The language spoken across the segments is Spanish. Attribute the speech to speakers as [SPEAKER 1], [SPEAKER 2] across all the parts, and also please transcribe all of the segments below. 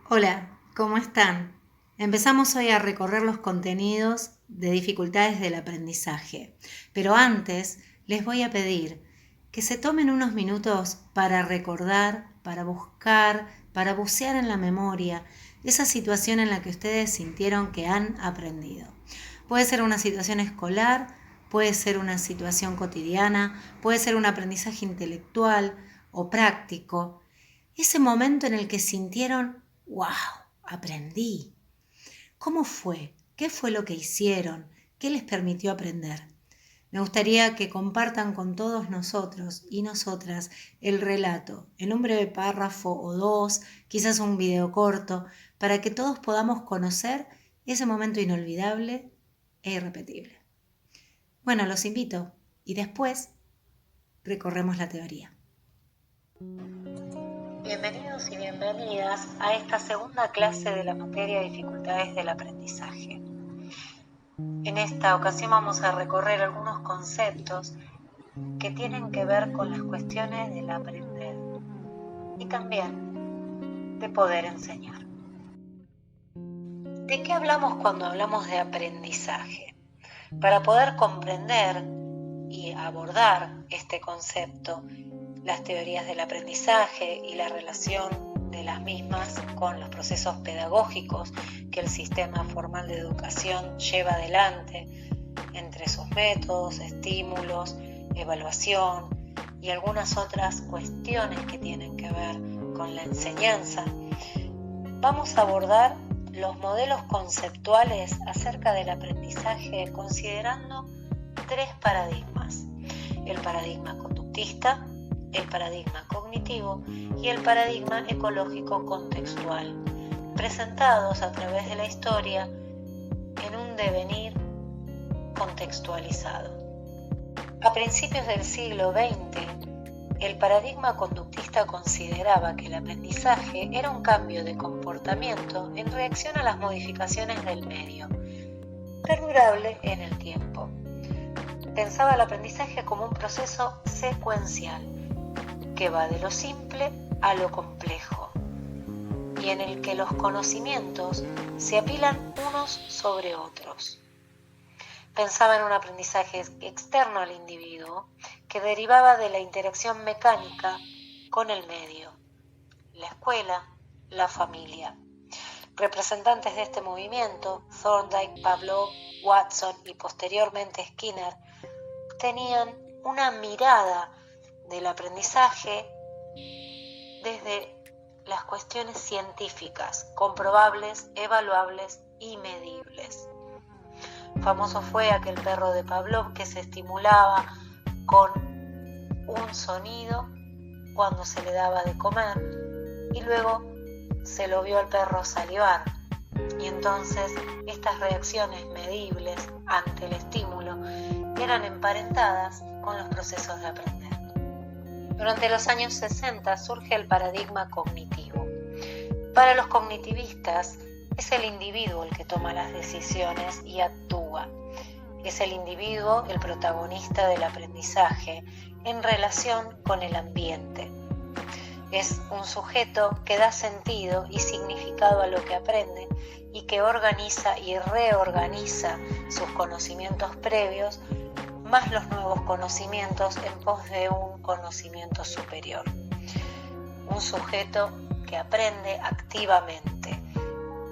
[SPEAKER 1] Hola, ¿cómo están? Empezamos hoy a recorrer los contenidos de dificultades del aprendizaje, pero antes les voy a pedir que se tomen unos minutos para recordar, para buscar, para bucear en la memoria esa situación en la que ustedes sintieron que han aprendido. Puede ser una situación escolar, puede ser una situación cotidiana, puede ser un aprendizaje intelectual o práctico. Ese momento en el que sintieron, wow, aprendí. ¿Cómo fue? ¿Qué fue lo que hicieron? ¿Qué les permitió aprender? Me gustaría que compartan con todos nosotros y nosotras el relato en un breve párrafo o dos, quizás un video corto, para que todos podamos conocer ese momento inolvidable e irrepetible. Bueno, los invito y después recorremos la teoría. Bienvenidos y bienvenidas a esta segunda clase de la materia Dificultades del Aprendizaje. En esta ocasión vamos a recorrer algunos conceptos que tienen que ver con las cuestiones del aprender y también de poder enseñar. ¿De qué hablamos cuando hablamos de aprendizaje? Para poder comprender y abordar este concepto, las teorías del aprendizaje y la relación de las mismas con los procesos pedagógicos que el sistema formal de educación lleva adelante, entre sus métodos, estímulos, evaluación y algunas otras cuestiones que tienen que ver con la enseñanza, vamos a abordar los modelos conceptuales acerca del aprendizaje considerando tres paradigmas: el paradigma conductista, el paradigma cognitivo y el paradigma ecológico contextual, presentados a través de la historia en un devenir contextualizado. A principios del siglo XX, el paradigma conductista consideraba que el aprendizaje era un cambio de comportamiento en reacción a las modificaciones del medio, perdurable en el tiempo. Pensaba el aprendizaje como un proceso secuencial, que va de lo simple a lo complejo, y en el que los conocimientos se apilan unos sobre otros. Pensaba en un aprendizaje externo al individuo que derivaba de la interacción mecánica con el medio, la escuela, la familia. Representantes de este movimiento, Thorndike, Pavlov, Watson y posteriormente Skinner, tenían una mirada del aprendizaje desde las cuestiones científicas, comprobables, evaluables y medibles. Famoso fue aquel perro de Pavlov que se estimulaba con un sonido cuando se le daba de comer y luego se lo vio al perro salivar, y entonces estas reacciones medibles ante el estímulo eran emparentadas con los procesos de aprender. Durante los años 60 surge el paradigma cognitivo. Para los cognitivistas es el individuo el que toma las decisiones y actúa. Es el individuo el protagonista del aprendizaje en relación con el ambiente. Es un sujeto que da sentido y significado a lo que aprende y que organiza y reorganiza sus conocimientos previos más los nuevos conocimientos en pos de un conocimiento superior. Un sujeto que aprende activamente,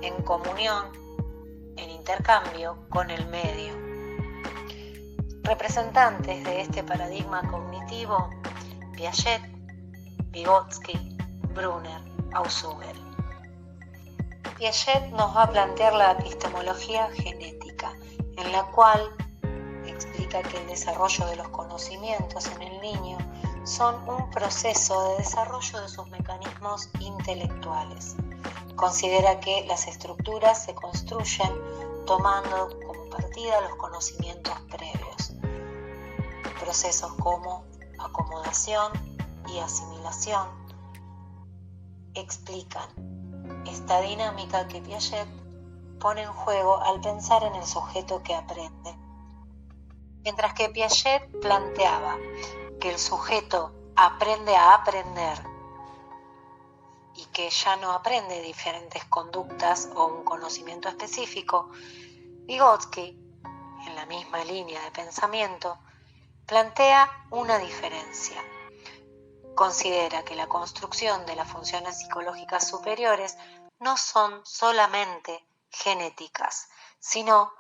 [SPEAKER 1] en comunión, en intercambio con el medio. Representantes de este paradigma cognitivo: Piaget, Vygotsky, Brunner, Ausubel. Piaget nos va a plantear la epistemología genética, en la cual explica que el desarrollo de los conocimientos en el niño son un proceso de desarrollo de sus mecanismos intelectuales. Considera que las estructuras se construyen tomando como partida los conocimientos previos. Procesos como acomodación y asimilación explican esta dinámica que Piaget pone en juego al pensar en el sujeto que aprende. Mientras que Piaget planteaba que el sujeto aprende a aprender y que ya no aprende diferentes conductas o un conocimiento específico, Vygotsky, en la misma línea de pensamiento, plantea una diferencia. Considera que la construcción de las funciones psicológicas superiores no son solamente genéticas, sino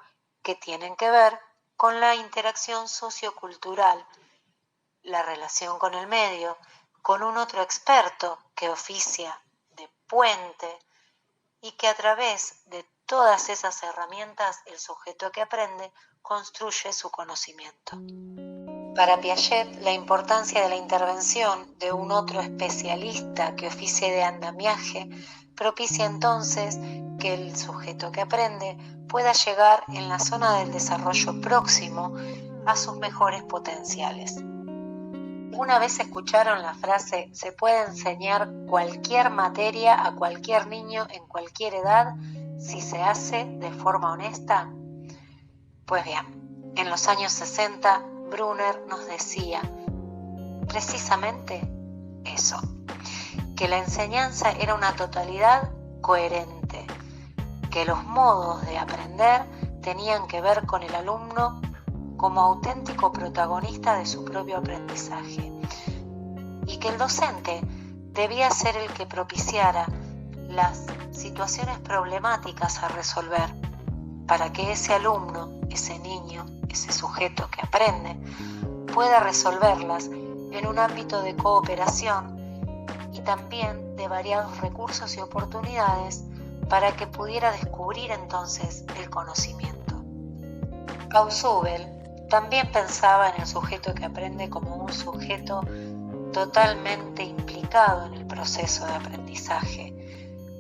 [SPEAKER 1] que tienen que ver con la interacción sociocultural, la relación con el medio, con un otro experto que oficia de puente y que a través de todas esas herramientas el sujeto que aprende construye su conocimiento. Para Piaget, la importancia de la intervención de un otro especialista que oficie de andamiaje propicia entonces que el sujeto que aprende pueda llegar en la zona del desarrollo próximo a sus mejores potenciales. ¿Alguna vez escucharon la frase "se puede enseñar cualquier materia a cualquier niño en cualquier edad si se hace de forma honesta"? Pues bien, en los años 60, Brunner nos decía precisamente eso, que la enseñanza era una totalidad coherente, que los modos de aprender tenían que ver con el alumno como auténtico protagonista de su propio aprendizaje y que el docente debía ser el que propiciara las situaciones problemáticas a resolver para que ese alumno, ese niño, ese sujeto que aprende, pueda resolverlas en un ámbito de cooperación y también de variados recursos y oportunidades para que pudiera descubrir entonces el conocimiento. Ausubel también pensaba en el sujeto que aprende como un sujeto totalmente implicado en el proceso de aprendizaje,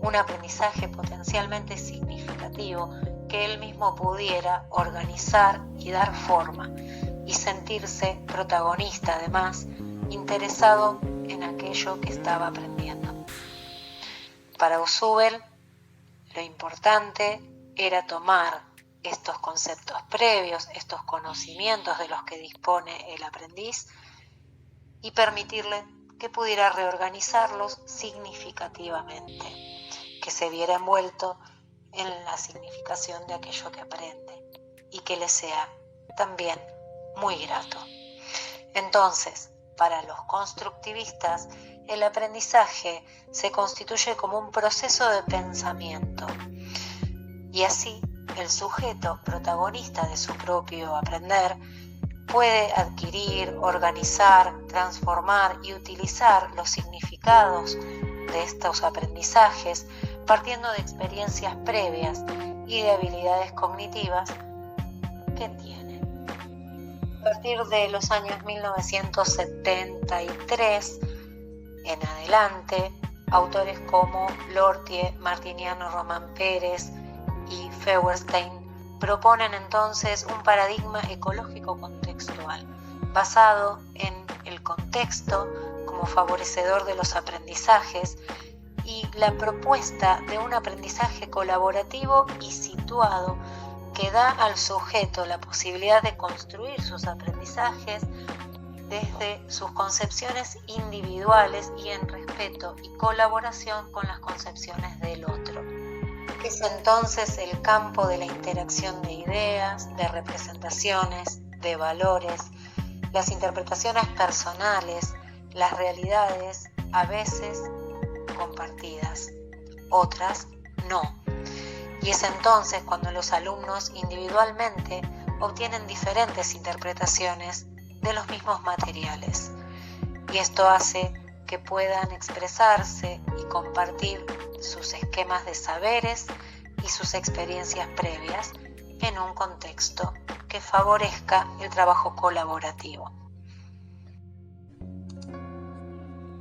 [SPEAKER 1] un aprendizaje potencialmente significativo que él mismo pudiera organizar y dar forma y sentirse protagonista, además, interesado en aquello que estaba aprendiendo. Para Ausubel, lo importante era tomar estos conceptos previos, estos conocimientos de los que dispone el aprendiz y permitirle que pudiera reorganizarlos significativamente, que se viera envuelto en la significación de aquello que aprende y que le sea también muy grato. Entonces, para los constructivistas, el aprendizaje se constituye como un proceso de pensamiento y así el sujeto protagonista de su propio aprender puede adquirir, organizar, transformar y utilizar los significados de estos aprendizajes partiendo de experiencias previas y de habilidades cognitivas que tiene. A partir de los años 1973 en adelante, autores como Lortie, Martiniano Román Pérez y Feuerstein proponen entonces un paradigma ecológico contextual, basado en el contexto como favorecedor de los aprendizajes y la propuesta de un aprendizaje colaborativo y situado que da al sujeto la posibilidad de construir sus aprendizajes desde sus concepciones individuales y en respeto y colaboración con las concepciones del otro. Es entonces el campo de la interacción de ideas, de representaciones, de valores, las interpretaciones personales, las realidades a veces compartidas, otras no. Y es entonces cuando los alumnos individualmente obtienen diferentes interpretaciones de los mismos materiales. Y esto hace que puedan expresarse y compartir sus esquemas de saberes y sus experiencias previas en un contexto que favorezca el trabajo colaborativo.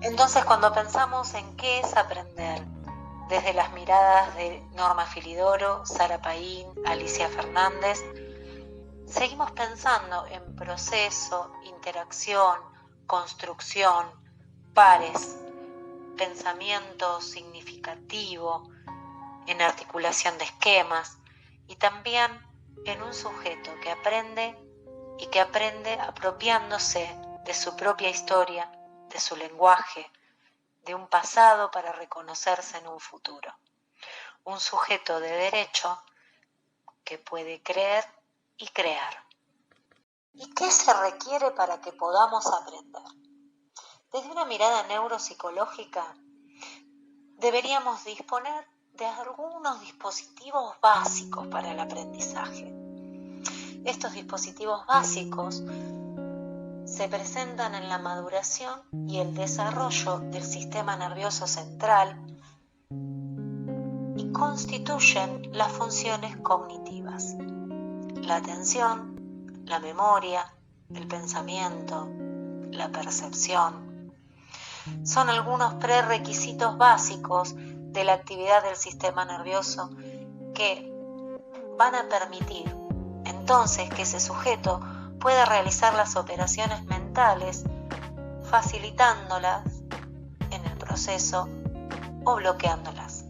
[SPEAKER 1] Entonces, cuando pensamos en qué es aprender, desde las miradas de Norma Filidoro, Sara Paín, Alicia Fernández, seguimos pensando en proceso, interacción, construcción, pares, pensamiento significativo, en articulación de esquemas y también en un sujeto que aprende y que aprende apropiándose de su propia historia, de su lenguaje, de un pasado para reconocerse en un futuro. Un sujeto de derecho que puede creer y crear. ¿Y qué se requiere para que podamos aprender? Desde una mirada neuropsicológica, deberíamos disponer de algunos dispositivos básicos para el aprendizaje. Estos dispositivos básicos se presentan en la maduración y el desarrollo del sistema nervioso central y constituyen las funciones cognitivas: la atención, la memoria, el pensamiento, la percepción. Son algunos prerequisitos básicos de la actividad del sistema nervioso que van a permitir entonces que ese sujeto pueda realizar las operaciones mentales, facilitándolas en el proceso o bloqueándolas.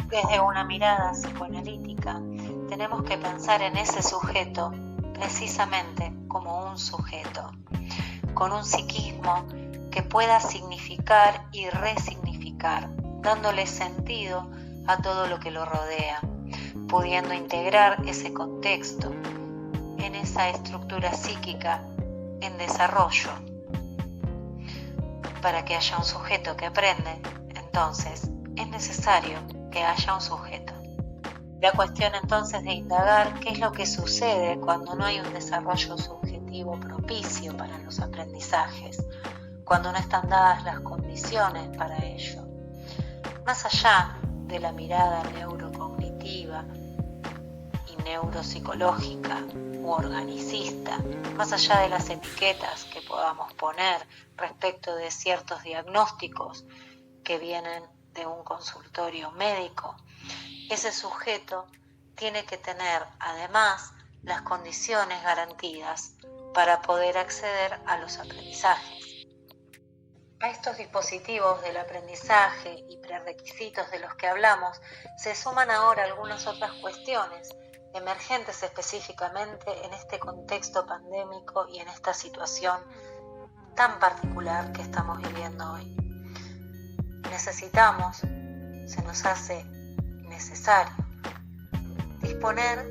[SPEAKER 1] Desde una mirada psicoanalítica, tenemos que pensar en ese sujeto precisamente como un sujeto, con un psiquismo que pueda significar y resignificar, dándole sentido a todo lo que lo rodea, pudiendo integrar ese contexto en esa estructura psíquica en desarrollo. Para que haya un sujeto que aprende, entonces es necesario que haya un sujeto. La cuestión entonces de indagar qué es lo que sucede cuando no hay un desarrollo subjetivo propicio para los aprendizajes, cuando no están dadas las condiciones para ello. Más allá de la mirada neurocognitiva y neuropsicológica u organicista, más allá de las etiquetas que podamos poner respecto de ciertos diagnósticos que vienen de un consultorio médico, ese sujeto tiene que tener además las condiciones garantidas para poder acceder a los aprendizajes. A estos dispositivos del aprendizaje y prerequisitos de los que hablamos se suman ahora algunas otras cuestiones emergentes específicamente en este contexto pandémico y en esta situación tan particular que estamos viviendo hoy. Necesitamos, se nos hace necesario, disponer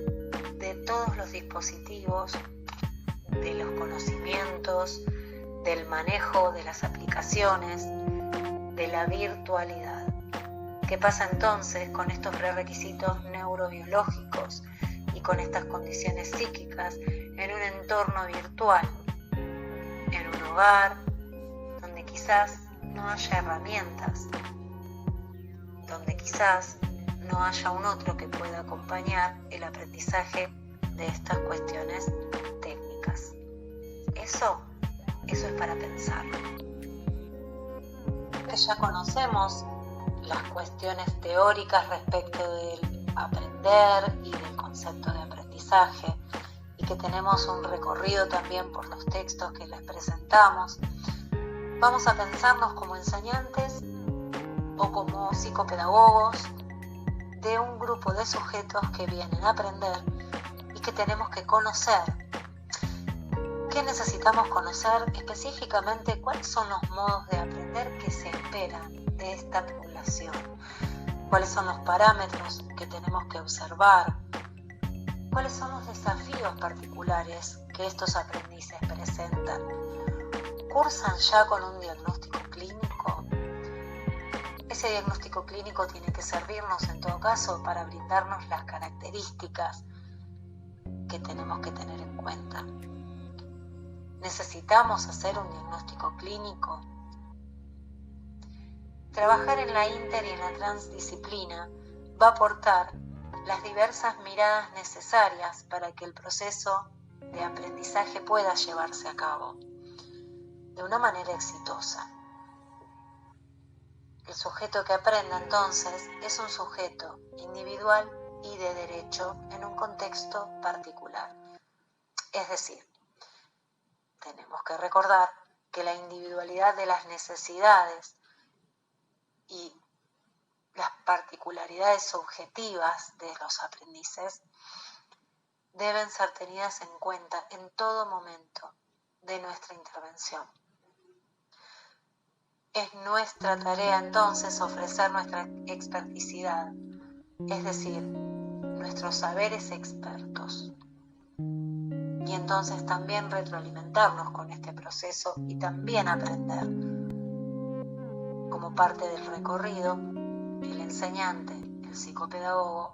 [SPEAKER 1] de todos los dispositivos, de los conocimientos, del manejo de las aplicaciones, de la virtualidad. ¿Qué pasa entonces con estos prerequisitos neurobiológicos y con estas condiciones psíquicas en un entorno virtual, en un hogar donde quizás no haya herramientas, donde quizás no haya un otro que pueda acompañar el aprendizaje de estas cuestiones técnicas? Eso es para pensarlo. Que ya conocemos las cuestiones teóricas respecto del aprender y del concepto de aprendizaje, y que tenemos un recorrido también por los textos que les presentamos, vamos a pensarnos como enseñantes o como psicopedagogos de un grupo de sujetos que vienen a aprender y que tenemos que conocer. ¿Qué necesitamos conocer específicamente? ¿Cuáles son los modos de aprender que se esperan de esta población? ¿Cuáles son los parámetros que tenemos que observar? ¿Cuáles son los desafíos particulares que estos aprendices presentan? ¿Cursan ya con un diagnóstico clínico? Ese diagnóstico clínico tiene que servirnos en todo caso para brindarnos las características que tenemos que tener en cuenta. ¿Necesitamos hacer un diagnóstico clínico? Trabajar en la inter y en la transdisciplina va a aportar las diversas miradas necesarias para que el proceso de aprendizaje pueda llevarse a cabo de una manera exitosa. El sujeto que aprende entonces es un sujeto individual y de derecho en un contexto particular. Es decir, tenemos que recordar que la individualidad de las necesidades y las particularidades subjetivas de los aprendices deben ser tenidas en cuenta en todo momento de nuestra intervención. Es nuestra tarea entonces ofrecer nuestra experticidad, es decir, nuestros saberes expertos. Y entonces también retroalimentarnos con este proceso y también aprender. Como parte del recorrido, el enseñante, el psicopedagogo,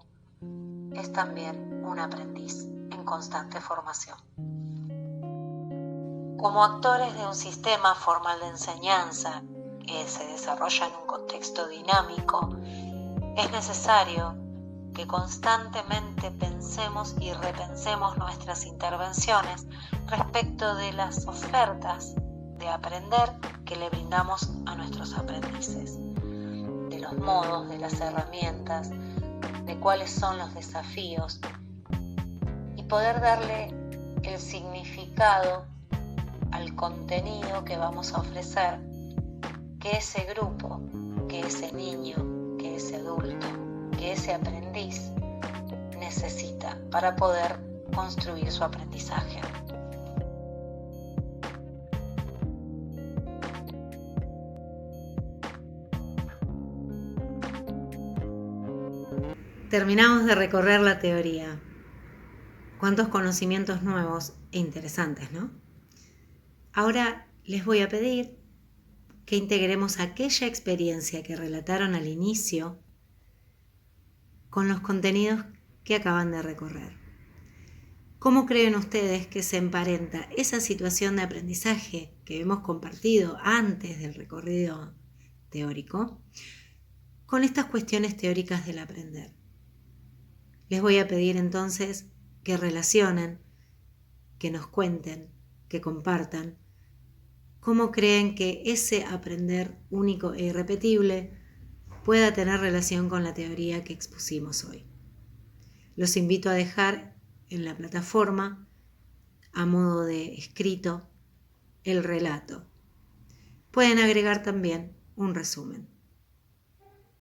[SPEAKER 1] es también un aprendiz en constante formación. Como actores de un sistema formal de enseñanza que se desarrolla en un contexto dinámico, es necesario que constantemente pensemos y repensemos nuestras intervenciones respecto de las ofertas de aprender que le brindamos a nuestros aprendices, de los modos, de las herramientas, de cuáles son los desafíos y poder darle el significado al contenido que vamos a ofrecer, que ese grupo, que ese niño, que ese adulto, que ese aprendiz necesita para poder construir su aprendizaje. Terminamos de recorrer la teoría. Cuántos conocimientos nuevos e interesantes, ¿no? Ahora les voy a pedir que integremos aquella experiencia que relataron al inicio con los contenidos que acaban de recorrer. ¿Cómo creen ustedes que se emparenta esa situación de aprendizaje que hemos compartido antes del recorrido teórico con estas cuestiones teóricas del aprender? Les voy a pedir entonces que relacionen, que nos cuenten, que compartan cómo creen que ese aprender único e irrepetible pueda tener relación con la teoría que expusimos hoy. Los invito a dejar en la plataforma, a modo de escrito, el relato. Pueden agregar también un resumen.